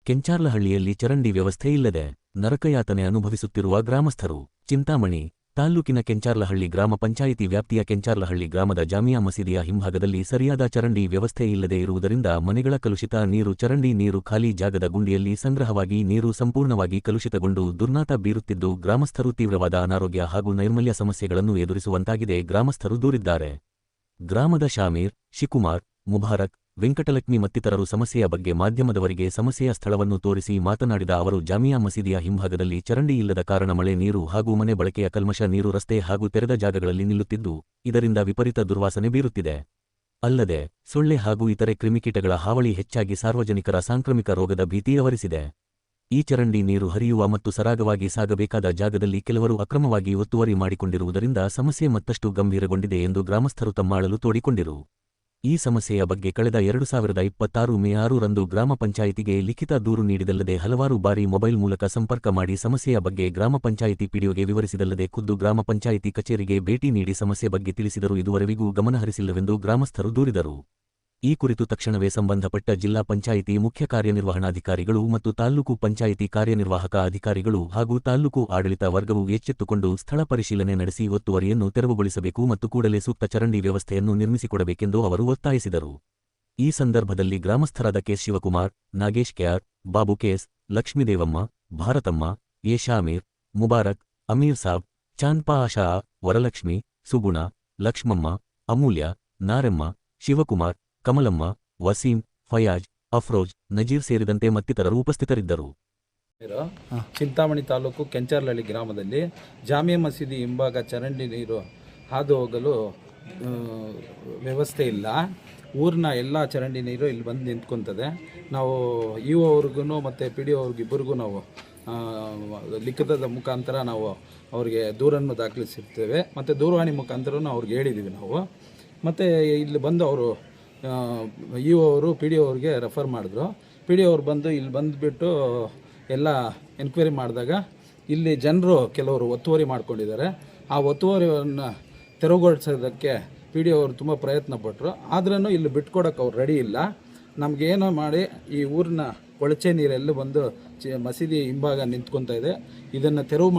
ಕೆಂಚಾರ್ಲಹಳ್ಳಿಯಲ್ಲಿ ಚರಂಡಿ ವ್ಯವಸ್ಥೆ ಇಲ್ಲದೆ ನರಕಯಾತನೆ ಅನುಭವಿಸುತ್ತಿರುವ ಗ್ರಾಮಸ್ಥರು. ಚಿಂತಾಮಣಿ ತಾಲ್ಲೂಕಿನ ಕೆಂಚಾರ್ಲಹಳ್ಳಿ ಗ್ರಾಮ ಪಂಚಾಯಿತಿ ವ್ಯಾಪ್ತಿಯ ಕೆಂಚಾರ್ಲಹಳ್ಳಿ ಗ್ರಾಮದ ಜಾಮಿಯಾ ಮಸೀದಿಯ ಹಿಂಭಾಗದಲ್ಲಿ ಸರಿಯಾದ ಚರಂಡಿ ವ್ಯವಸ್ಥೆ ಇಲ್ಲದೆ ಇರುವುದರಿಂದ ಮನೆಗಳ ಕಲುಷಿತ ನೀರು, ಚರಂಡಿ ನೀರು ಖಾಲಿ ಜಾಗದ ಗುಂಡಿಯಲ್ಲಿ ಸಂಗ್ರಹವಾಗಿ ನೀರು ಸಂಪೂರ್ಣವಾಗಿ ಕಲುಷಿತಗೊಂಡು ದುರ್ನಾತ ಬೀರುತ್ತಿದ್ದು ಗ್ರಾಮಸ್ಥರು ತೀವ್ರವಾದ ಅನಾರೋಗ್ಯ ಹಾಗೂ ನೈರ್ಮಲ್ಯ ಸಮಸ್ಯೆಗಳನ್ನು ಎದುರಿಸುವಂತಾಗಿದೆ. ಗ್ರಾಮಸ್ಥರು ದೂರಿದ್ದಾರೆ. ಗ್ರಾಮದ ಶಾಮೀರ್, ಶಿಕುಮಾರ್, ಮುಬಾರಕ್, ವೆಂಕಟಲಕ್ಷ್ಮಿ ಮತ್ತಿತರರು ಸಮಸ್ಯೆಯ ಬಗ್ಗೆ ಮಾಧ್ಯಮದವರಿಗೆ ಸಮಸ್ಯೆಯ ಸ್ಥಳವನ್ನು ತೋರಿಸಿ ಮಾತನಾಡಿದ ಅವರು, ಜಾಮಿಯಾ ಮಸೀದಿಯ ಹಿಂಭಾಗದಲ್ಲಿ ಚರಂಡಿ ಇಲ್ಲದ ಕಾರಣ ಮಳೆ ನೀರು ಹಾಗೂ ಮನೆ ಬಳಕೆಯ ಕಲ್ಮಶ ನೀರು ರಸ್ತೆ ಹಾಗೂ ತೆರೆದ ಜಾಗಗಳಲ್ಲಿ ನಿಲ್ಲುತ್ತಿದ್ದು ಇದರಿಂದ ವಿಪರೀತ ದುರ್ವಾಸನೆ ಬೀರುತ್ತಿದೆ. ಅಲ್ಲದೆ ಸೊಳ್ಳೆ ಹಾಗೂ ಇತರೆ ಕ್ರಿಮಿಕೀಟಗಳ ಹಾವಳಿ ಹೆಚ್ಚಾಗಿ ಸಾರ್ವಜನಿಕರ ಸಾಂಕ್ರಾಮಿಕ ರೋಗದ ಭೀತಿ ಆವರಿಸಿದೆ. ಈ ಚರಂಡಿ ನೀರು ಹರಿಯುವ ಮತ್ತು ಸರಾಗವಾಗಿ ಸಾಗಬೇಕಾದ ಜಾಗದಲ್ಲಿ ಕೆಲವರು ಅಕ್ರಮವಾಗಿ ಒತ್ತುವರಿ ಮಾಡಿಕೊಂಡಿರುವುದರಿಂದ ಸಮಸ್ಯೆ ಮತ್ತಷ್ಟು ಗಂಭೀರಗೊಂಡಿದೆ ಎಂದು ಗ್ರಾಮಸ್ಥರು ತಮ್ಮ ಅಳಲು ತೋಡಿಕೊಂಡಿರು. ಈ ಸಮಸ್ಯೆಯ ಬಗ್ಗೆ ಕಳೆದ 2026 ಮೇ 6ರಂದು ಗ್ರಾಮ ಪಂಚಾಯಿತಿಗೆ ಲಿಖಿತ ದೂರು ನೀಡಿದಲ್ಲದೆ ಹಲವಾರು ಬಾರಿ ಮೊಬೈಲ್ ಮೂಲಕ ಸಂಪರ್ಕ ಮಾಡಿ ಸಮಸ್ಯೆಯ ಬಗ್ಗೆ ಗ್ರಾಮ ಪಂಚಾಯಿತಿ ಪಿಡಿಒಗೆ ವಿವರಿಸಿದಲ್ಲದೆ ಖುದ್ದು ಗ್ರಾಮ ಪಂಚಾಯಿತಿ ಕಚೇರಿಗೆ ಭೇಟಿ ನೀಡಿ ಸಮಸ್ಯೆ ಬಗ್ಗೆ ತಿಳಿಸಿದರೂ ಇದುವರೆವಿಗೂ ಗಮನಹರಿಸಿಲ್ಲವೆಂದು ಗ್ರಾಮಸ್ಥರು ದೂರಿದರು. ಈ ಕುರಿತು ತಕ್ಷಣವೇ ಸಂಬಂಧಪಟ್ಟ ಜಿಲ್ಲಾ ಪಂಚಾಯಿತಿ ಮುಖ್ಯ ಕಾರ್ಯನಿರ್ವಹಣಾಧಿಕಾರಿಗಳು ಮತ್ತು ತಾಲ್ಲೂಕು ಪಂಚಾಯಿತಿ ಕಾರ್ಯನಿರ್ವಾಹಕ ಅಧಿಕಾರಿಗಳು ಹಾಗೂ ತಾಲ್ಲೂಕು ಆಡಳಿತ ವರ್ಗವು ಎಚ್ಚೆತ್ತುಕೊಂಡು ಸ್ಥಳ ಪರಿಶೀಲನೆ ನಡೆಸಿ ಒತ್ತುವರಿಯನ್ನು ತೆರವುಗೊಳಿಸಬೇಕು ಮತ್ತು ಕೂಡಲೇ ಸೂಕ್ತ ಚರಂಡಿ ವ್ಯವಸ್ಥೆಯನ್ನು ನಿರ್ಮಿಸಿಕೊಡಬೇಕೆಂದು ಅವರು ಒತ್ತಾಯಿಸಿದರು. ಈ ಸಂದರ್ಭದಲ್ಲಿ ಗ್ರಾಮಸ್ಥರಾದ ಕೆ. ಶಿವಕುಮಾರ್, ನಾಗೇಶ್ ಕೆಆರ್, ಬಾಬು ಕೆಎಸ್, ಲಕ್ಷ್ಮೀದೇವಮ್ಮ, ಭಾರತಮ್ಮ, ಎ. ಶಾಮೀರ್, ಮುಬಾರಕ್, ಅಮೀರ್ ಸಾಬ್, ಚಾಂದ್ಪಾ ಆಶಾ, ವರಲಕ್ಷ್ಮಿ, ಸುಗುಣ, ಲಕ್ಷ್ಮಮ್ಮ, ಅಮೂಲ್ಯ, ನಾರೆಮ್ಮ, ಶಿವಕುಮಾರ್, ಕಮಲಮ್ಮ, ವಸೀಂ, ಫಯಾಜ್, ಅಫ್ರೋಜ್, ನಜೀರ್ ಸೇರಿದಂತೆ ಮತ್ತಿತರರು ಉಪಸ್ಥಿತರಿದ್ದರು. ಚಿಂತಾಮಣಿ ತಾಲೂಕು ಕೆಂಚಾರ್ಲಹಳ್ಳಿ ಗ್ರಾಮದಲ್ಲಿ ಜಾಮಿಯಾ ಮಸೀದಿ ಹಿಂಭಾಗ ಚರಂಡಿ ನೀರು ಹಾದು ಹೋಗಲು ವ್ಯವಸ್ಥೆ ಇಲ್ಲ. ಊರಿನ ಎಲ್ಲ ಚರಂಡಿ ನೀರು ಇಲ್ಲಿ ಬಂದು ನಿಂತ್ಕೊತದೆ. ನಾವು ಇಒ ಅವ್ರಿಗೂ ಮತ್ತು ಪಿ ಡಿ ಒ ಅವ್ರಿಗಿಬ್ಬರಿಗೂ ನಾವು ಲಿಖಿತದ ಮುಖಾಂತರ ನಾವು ಅವ್ರಿಗೆ ದೂರನ್ನು ದಾಖಲಿಸಿರ್ತೇವೆ ಮತ್ತು ದೂರವಾಣಿ ಮುಖಾಂತರನೂ ಅವ್ರಿಗೆ ಹೇಳಿದ್ದೀವಿ ನಾವು. ಮತ್ತು ಇಲ್ಲಿ ಬಂದು ಅವರು ಇಒ ಅವರು ಪಿ ಡಿ ಒ ಅವ್ರಿಗೆ ರೆಫರ್ ಮಾಡಿದ್ರು. ಪಿ ಡಿ ಒ ಅವ್ರು ಬಂದು ಇಲ್ಲಿ ಬಂದುಬಿಟ್ಟು ಎಲ್ಲ ಎನ್ಕ್ವೈರಿ ಮಾಡಿದಾಗ ಇಲ್ಲಿ ಜನರು ಕೆಲವರು ಒತ್ತುವರಿ ಮಾಡ್ಕೊಂಡಿದ್ದಾರೆ. ಆ ಒತ್ತುವರಿಯನ್ನು ತೆರವುಗೊಳಿಸೋದಕ್ಕೆ ಪಿ ಡಿ ಒ ಅವರು ತುಂಬ ಪ್ರಯತ್ನ ಪಟ್ಟರು. ಆದ್ರೂ ಇಲ್ಲಿ ಬಿಟ್ಕೊಡೋಕೆ ಅವ್ರು ರೆಡಿ ಇಲ್ಲ. ನಮಗೇನೋ ಮಾಡಿ ಈ ಊರಿನ ಕೊಳಚೆ ನೀರೆಲ್ಲ ಬಂದು ಮಸೀದಿ ಹಿಂಭಾಗ ನಿಂತ್ಕೊತಾ ಇದೆ. ಇದನ್ನು ತೆರವು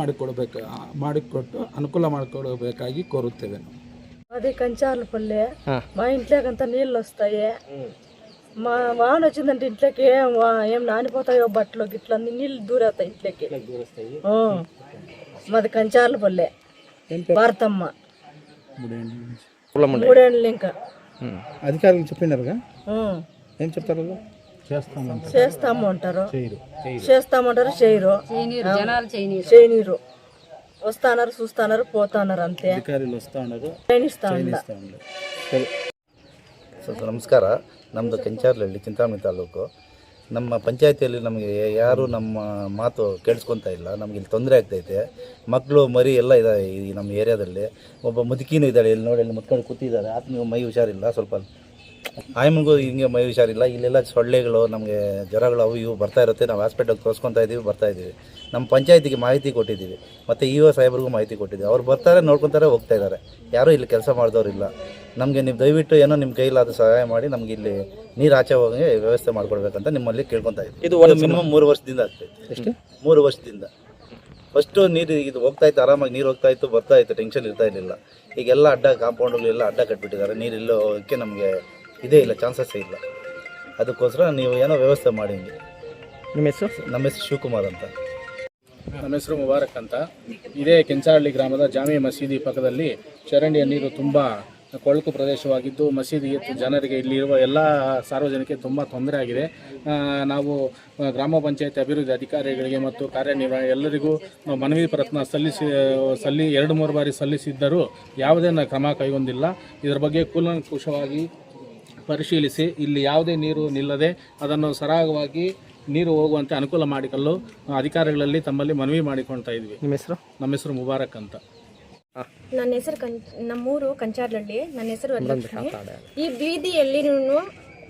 ಮಾಡಿಕೊಟ್ಟು ಅನುಕೂಲ ಮಾಡಿಕೊಡಬೇಕಾಗಿ కోరుತ್ತೇವೆ. అది కంచార్ల పల్లె. మా ఇంట్లోకంతా నీళ్ళు వస్తాయి. మా వాన వచ్చిందంటే ఇంట్లోకి ఏం నానిపోతాయో బట్టలు గిట్ల నీళ్ళు దూరేస్తాయి ఇంట్లోకి. మాది కంచార్ల పల్లె. భారతమ్మ. 3 ఏళ్ళు ఇంకా. అధికారులు చెప్పినారుగా ఏం చెప్తారు? చేస్తామంటారు చేయనీరు. వస్తున్నారు, చూస్తున్నారు, పోతున్నారు, అంతే. ನಮಸ್ಕಾರ. ನಮ್ಮದು ಕೆಂಚಾರ್ಲಹಳ್ಳಿ, ಚಿಂತಾಮಣಿ ತಾಲೂಕು. ನಮ್ಮ ಪಂಚಾಯತಿಯಲ್ಲಿ ನಮಗೆ ಯಾರು ನಮ್ಮ ಮಾತು ಕೇಳಿಸ್ಕೊತಾ ಇಲ್ಲ. ನಮಗೆ ಇಲ್ಲಿ ತೊಂದರೆ ಆಗ್ತೈತೆ. ಮಕ್ಕಳು ಮರಿ ಎಲ್ಲ ಇದ್ದಾರೆ ಈ ನಮ್ಮ ಏರಿಯಾದಲ್ಲಿ. ಒಬ್ಬ ಮುದುಕಿನೂ ಇದ್ದಾಳೆ, ಇಲ್ಲಿ ನೋಡಿ, ಇಲ್ಲಿ ಮುತ್ಕೊಂಡು ಕೂತಿದ್ದಾರೆ. ಆತನಿಗೆ ಮೈ ಹುಷಾರಿಲ್ಲ, ಸ್ವಲ್ಪ ಆಯಮ್ಮನಿಗೂ ಹಿಂಗೆ ಮೈ ಹುಷಾರಿಲ್ಲ. ಇಲ್ಲೆಲ್ಲ ಸೊಳ್ಳೆಗಳು, ನಮಗೆ ಜ್ವರಗಳು ಅವು ಇವು ಬರ್ತಾ ಇರುತ್ತೆ. ನಾವು ಹಾಸ್ಪಿಟಲ್ಗೆ ತೋರಿಸ್ಕೊತಾ ಇದ್ದೀವಿ, ಬರ್ತಾಯಿದ್ದೀವಿ. ನಮ್ಮ ಪಂಚಾಯತಿಗೆ ಮಾಹಿತಿ ಕೊಟ್ಟಿದ್ದೀವಿ ಮತ್ತು ಇಒ ಸಾಹೇಬ್ರಿಗೂ ಮಾಹಿತಿ ಕೊಟ್ಟಿದ್ದೀವಿ. ಅವ್ರು ಬರ್ತಾರೆ, ನೋಡ್ಕೊತಾರೆ, ಹೋಗ್ತಾ ಇದ್ದಾರೆ. ಯಾರೂ ಇಲ್ಲಿ ಕೆಲಸ ಮಾಡಿದವ್ರಿಲ್ಲ. ನಮಗೆ ನೀವು ದಯವಿಟ್ಟು ಏನೋ ನಿಮ್ಮ ಕೈಲಾದ ಸಹಾಯ ಮಾಡಿ ನಮಗೆ ಇಲ್ಲಿ ನೀರು ಆಚೆ ಹೋಗಿ ವ್ಯವಸ್ಥೆ ಮಾಡಿಕೊಡ್ಬೇಕಂತ ನಿಮ್ಮಲ್ಲಿ ಕೇಳ್ಕೊತಾ ಇದ್ದೀವಿ. ಇದು ಮಿನಿಮಮ್ 3 ವರ್ಷದಿಂದ ಆಗ್ತೈತೆ. 3 ವರ್ಷದಿಂದ ಫಸ್ಟು ನೀರು ಇದು ಹೋಗ್ತಾಯಿತ್ತು, ಆರಾಮಾಗಿ ನೀರು ಹೋಗ್ತಾಯಿತ್ತು, ಬರ್ತಾಯಿತ್ತು, ಟೆನ್ಷನ್ ಇರ್ತಾ ಇರಲಿಲ್ಲ. ಈಗೆಲ್ಲ ಅಡ್ಡ ಕಾಂಪೌಂಡ್ಗಳು ಎಲ್ಲ ಅಡ್ಡ ಕಟ್ಬಿಟ್ಟಿದ್ದಾರೆ. ನೀರಿಲ್ಲೋ ಹೋಗೋಕ್ಕೆ ನಮಗೆ ಇದೇ ಇಲ್ಲ, ಚಾನ್ಸಸ್ಸೇ ಇಲ್ಲ. ಅದಕ್ಕೋಸ್ಕರ ನೀವು ಏನೋ ವ್ಯವಸ್ಥೆ ಮಾಡಿ. ನಿಮ್ಮ ಹೆಸರು? ನಮ್ಮ ಹೆಸರು ಶಿವಕುಮಾರ್ ಅಂತ. ನಮ್ಮ ಹೆಸರು ಮುಬಾರಕ್ ಅಂತ. ಇದೇ ಕೆಂಚಾರ್ಲಹಳ್ಳಿ ಗ್ರಾಮದ ಜಾಮಿಯಾ ಮಸೀದಿ ಪಕ್ಕದಲ್ಲಿ ಚರಂಡಿಯ ನೀರು ತುಂಬ ಕೊಳಕು ಪ್ರದೇಶವಾಗಿದ್ದು ಮಸೀದಿಗೆ ಜನರಿಗೆ ಇಲ್ಲಿರುವ ಎಲ್ಲ ಸಾರ್ವಜನಿಕರಿಗೆ ತುಂಬ ತೊಂದರೆ ಆಗಿದೆ. ನಾವು ಗ್ರಾಮ ಪಂಚಾಯತ್ ಅಭಿವೃದ್ಧಿ ಅಧಿಕಾರಿಗಳಿಗೆ ಮತ್ತು ಕಾರ್ಯನಿರ್ವಹಣೆ ಎಲ್ಲರಿಗೂ ಮನವಿ ಪ್ರಯತ್ನ 2-3 ಬಾರಿ ಸಲ್ಲಿಸಿದ್ದರೂ ಯಾವುದೇ ಕ್ರಮ ಕೈಗೊಂಡಿಲ್ಲ. ಇದರ ಬಗ್ಗೆ ಕೂಲಂಕುಷವಾಗಿ ಪರಿಶೀಲಿಸಿ ಇಲ್ಲಿ ಯಾವುದೇ ನೀರು ನಿಲ್ಲದೆ ಅದನ್ನು ಸರಾಗವಾಗಿ ನೀರು ಹೋಗುವಂತೆ ಅನುಕೂಲ ಮಾಡಿಕೊಳ್ಳಲು ಅಧಿಕಾರಿಗಳಲ್ಲಿ ತಮ್ಮಲ್ಲಿ ಮನವಿ ಮಾಡಿಕೊಳ್ತಾ ಇದ್ವಿ. ನಿಮ್ಮ ಹೆಸರು? ನಮ್ಮ ಹೆಸರು ಮುಬಾರಕ್ ಅಂತ. ನನ್ನ ಹೆಸರು ನಮ್ಮೂರು ಕಂಚಾರ್ಲಹಳ್ಳಿ. ನನ್ನ ಹೆಸರು ವರಲಕ್ಷ್ಮಿ. ಈ ಬೀದಿಯಲ್ಲಿ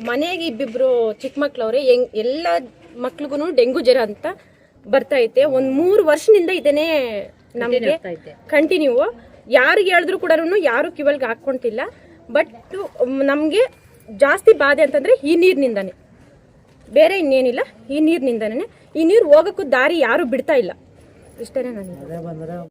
ಮನೆಗೆ ಇಬ್ಬಿಬ್ರು ಚಿಕ್ಕ ಮಕ್ಳವ್ರೆ. ಎಲ್ಲ ಮಕ್ಳಿಗೂ ಡೆಂಗು ಜ್ವರ ಅಂತ ಬರ್ತೈತೆ. ಒಂದು 3 ವರ್ಷದಿಂದ ಇದನ್ನೇ ನಮಗೆ ಕಂಟಿನ್ಯೂ. ಯಾರಿಗೆ ಹೇಳಿದ್ರು ಕೂಡ ಯಾರು ಕಿವಲ್ಗೆ ಹಾಕ್ಕೊಂತಿಲ್ಲ. ಬಟ್ ನಮಗೆ ಜಾಸ್ತಿ ಬಾಧೆ ಅಂತಂದರೆ ಈ ನೀರಿನಿಂದಾನೆ. ಬೇರೆ ಇನ್ನೇನಿಲ್ಲ, ಈ ನೀರಿನಿಂದನೇ. ಈ ನೀರು ಹೋಗೋಕ್ಕೂ ದಾರಿ ಯಾರೂ ಬಿಡ್ತಾ ಇಲ್ಲ. ಇಷ್ಟೇ ನಾನು